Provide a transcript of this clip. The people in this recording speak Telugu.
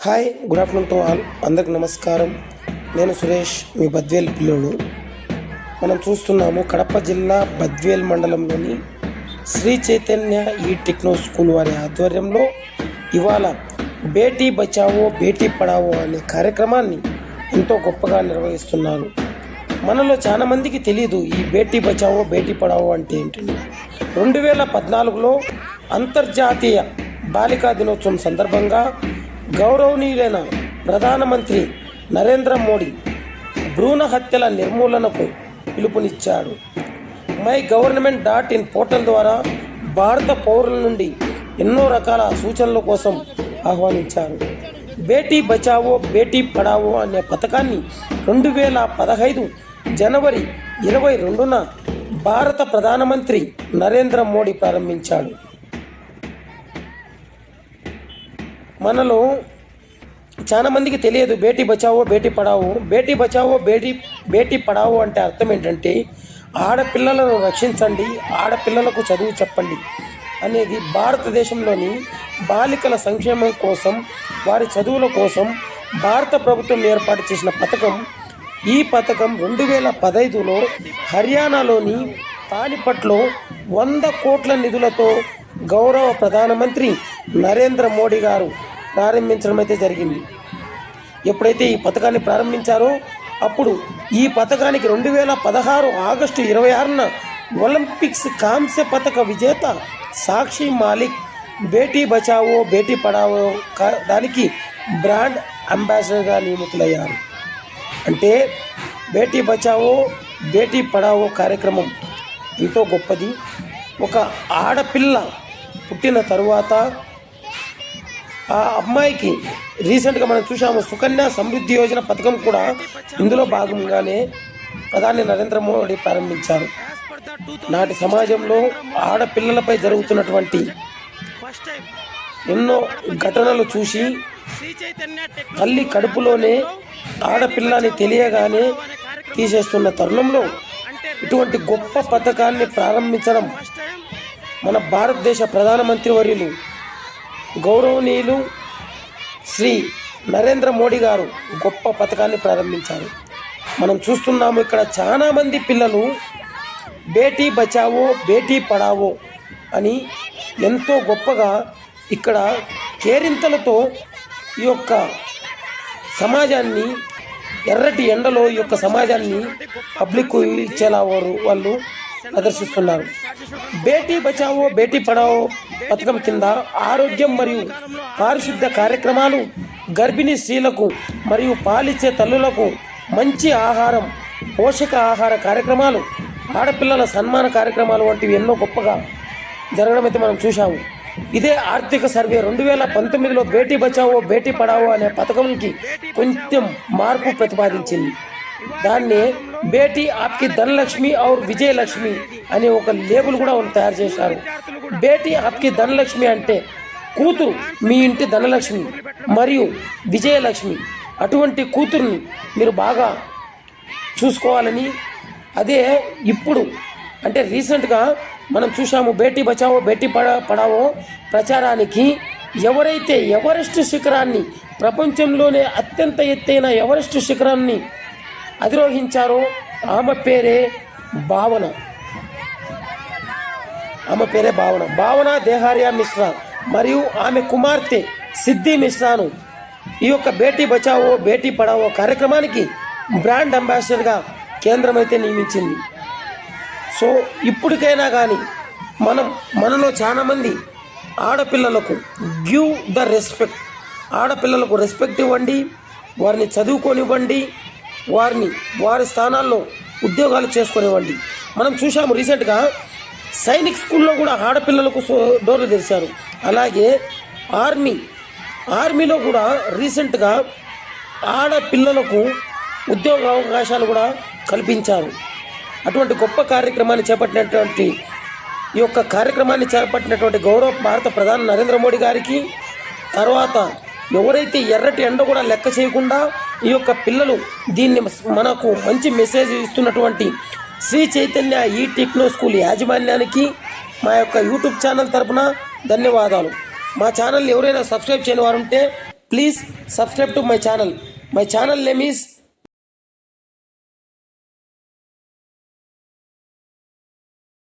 Hi, good afternoon to all. అందరికి నమస్కారం. నేను సురేష్, మీ బద్వేల్ పిల్లోడు. మనం చూస్తున్నాము కడప జిల్లా బద్వేల్ మండలంలోని శ్రీ చైతన్య ఈ టెక్నో స్కూల్ వారి ఆధ్వర్యంలో ఇవాళ బేటీ బచావో బేటీ పడావో అనే కార్యక్రమాన్ని ఎంతో గొప్పగా నిర్వహిస్తున్నారు. మనలో చాలామందికి తెలియదు ఈ బేటీ బచావో బేటీ పడావో అంటే ఏంటని. 2014లో అంతర్జాతీయ బాలికా దినోత్సవం సందర్భంగా గౌరవనీయులైన ప్రధానమంత్రి నరేంద్ర మోడీ భ్రూణ హత్యల నిర్మూలనకు పిలుపునిచ్చాడు. మై గవర్నమెంట్.in పోర్టల్ ద్వారా భారత పౌరుల నుండి ఎన్నో రకాల సూచనల కోసం ఆహ్వానించారు. బేటీ బచావో బేటీ పడావో అనే పథకాన్ని 2015 జనవరి 22న భారత ప్రధానమంత్రి నరేంద్ర మోడీ ప్రారంభించాడు. మనలో చాలామందికి తెలియదు బేటీ బచావో బేటీ పడావో. బేటీ బచావో బేటీ పడావో అంటే అర్థం ఏంటంటే ఆడపిల్లలను రక్షించండి, ఆడపిల్లలకు చదువు చెప్పండి అనేది భారతదేశంలోని బాలికల సంక్షేమం కోసం, వారి చదువుల కోసం భారత ప్రభుత్వం ఏర్పాటు చేసిన పథకం. ఈ పథకం 2015లో హర్యానాలోని పానిపట్లో 100 కోట్ల నిధులతో గౌరవ ప్రధానమంత్రి నరేంద్ర మోడీ గారు ప్రారంభించడం అయితే జరిగింది. ఎప్పుడైతే ఈ పథకాన్ని ప్రారంభించారో అప్పుడు ఈ పథకానికి 2016 ఆగస్టు 26న ఒలింపిక్స్ కాంస్య పథక విజేత సాక్షి మాలిక్ బేటీ బచావో బేటీ పడావో దానికి బ్రాండ్ అంబాసిడర్గా నియమితులయ్యారు. అంటే బేటీ బచావో బేటీ పడావో కార్యక్రమం ఎంతో గొప్పది. ఒక ఆడపిల్ల పుట్టిన తరువాత ఆ అమ్మాయికి రీసెంట్గా మనం చూసాము సుకన్య సమృద్ధి యోజన పథకం కూడా ఇందులో భాగంగానే ప్రధాని నరేంద్ర మోడీ ప్రారంభించారు. నాటి సమాజంలో ఆడపిల్లలపై జరుగుతున్నటువంటి ఎన్నో ఘటనలు చూసి తల్లి కడుపులోనే ఆడపిల్లని తెలియగానే తీసేస్తున్న తరుణంలో ఇటువంటి గొప్ప పథకాన్ని ప్రారంభించడం మన భారతదేశ ప్రధానమంత్రి వర్యులు గౌరవనీయులు శ్రీ నరేంద్ర మోడీ గారు గొప్ప పథకాన్ని ప్రారంభించారు. మనం చూస్తున్నాము ఇక్కడ చాలామంది పిల్లలు బేటీ బచావో బేటీ పడావో అని ఎంతో గొప్పగా ఇక్కడ కేరింతలతో ఈ యొక్క సమాజాన్ని ఎర్రటి ఎండలో ఈ యొక్క సమాజాన్ని పబ్లిక్ ఇచ్చేలా వాళ్ళు ప్రదర్శిస్తున్నారు. బేటీ బచావో బేటీ పడావో పథకం కింద ఆరోగ్యం మరియు పారిశుద్ధ్య కార్యక్రమాలు, గర్భిణీ స్త్రీలకు మరియు పాలిచ్చే తల్లులకు మంచి ఆహారం, పోషక ఆహార కార్యక్రమాలు, ఆడపిల్లల సన్మాన కార్యక్రమాలు వంటివి ఎన్నో గొప్పగా జరగడం అయితే మనం చూసాము. ఇదే ఆర్థిక సర్వే 2019లో బేటీ బచావో బేటీ పడావో అనే పథకంకి కొంచెం మార్పు ప్రతిపాదించింది. దాన్ని బేటీ ఆప్కి ధనలక్ష్మి ఔర్ విజయలక్ష్మి అనే ఒక లేబుల్ కూడా వాళ్ళు తయారు చేశారు. బేటీ ఆప్కి ధనలక్ష్మి అంటే కూతురు మీ ఇంటి ధనలక్ష్మి మరియు విజయలక్ష్మి, అటువంటి కూతుర్ని మీరు బాగా చూసుకోవాలని. అదే ఇప్పుడు అంటే రీసెంట్గా మనం చూసాము బేటీ బచావో బేటీ పడావో ప్రచారానికి ఎవరైతే ఎవరెస్ట్ శిఖరాన్ని, ప్రపంచంలోనే అత్యంత ఎత్తైన ఎవరెస్ట్ శిఖరాన్ని అధిరోహించారో ఆమె పేరే భావన. భావన దేహారియా మిశ్రా మరియు ఆమె కుమార్తె సిద్ధి మిశ్రాను ఈ యొక్క బేటీ బచావో బేటీ పడావో కార్యక్రమానికి బ్రాండ్ అంబాసిడర్గా కేంద్రం అయితే నియమించింది. సో ఇప్పటికైనా కానీ మనలో చాలామంది ఆడపిల్లలకు గివ్ ద రెస్పెక్ట్, ఆడపిల్లలకు రెస్పెక్ట్ ఇవ్వండి, వారిని చదువుకొనివ్వండి, వారి స్థానాల్లో ఉద్యోగాలు చేసుకొనివ్వండి. మనం చూసాము రీసెంట్గా సైనిక్ స్కూల్లో కూడా ఆడపిల్లలకు డోర్లు తెరిచారు. అలాగే ఆర్మీలో కూడా రీసెంట్గా ఆడపిల్లలకు ఉద్యోగ అవకాశాలు కూడా కల్పించారు. అటువంటి గొప్ప కార్యక్రమాన్ని చేపట్టినటువంటి ఈ యొక్క కార్యక్రమాన్ని చేపట్టినటువంటి గౌరవ భారత ప్రధాని నరేంద్ర మోడీ గారికి, తర్వాత ఎవరైతే ఎర్రటి ఎండ కూడా లెక్క చేయకుండా ఈ యొక్క పిల్లలు దీన్ని మనకు మంచి మెసేజ్ ఇస్తున్నటువంటి శ్రీ చైతన్య ఈ టెక్నో స్కూల్ యాజమాన్యానికి మా యొక్క యూట్యూబ్ ఛానల్ తరపున ధన్యవాదాలు. మా ఛానల్ని ఎవరైనా సబ్స్క్రైబ్ చేయని వారు ఉంటే Please subscribe to my channel. My channel name is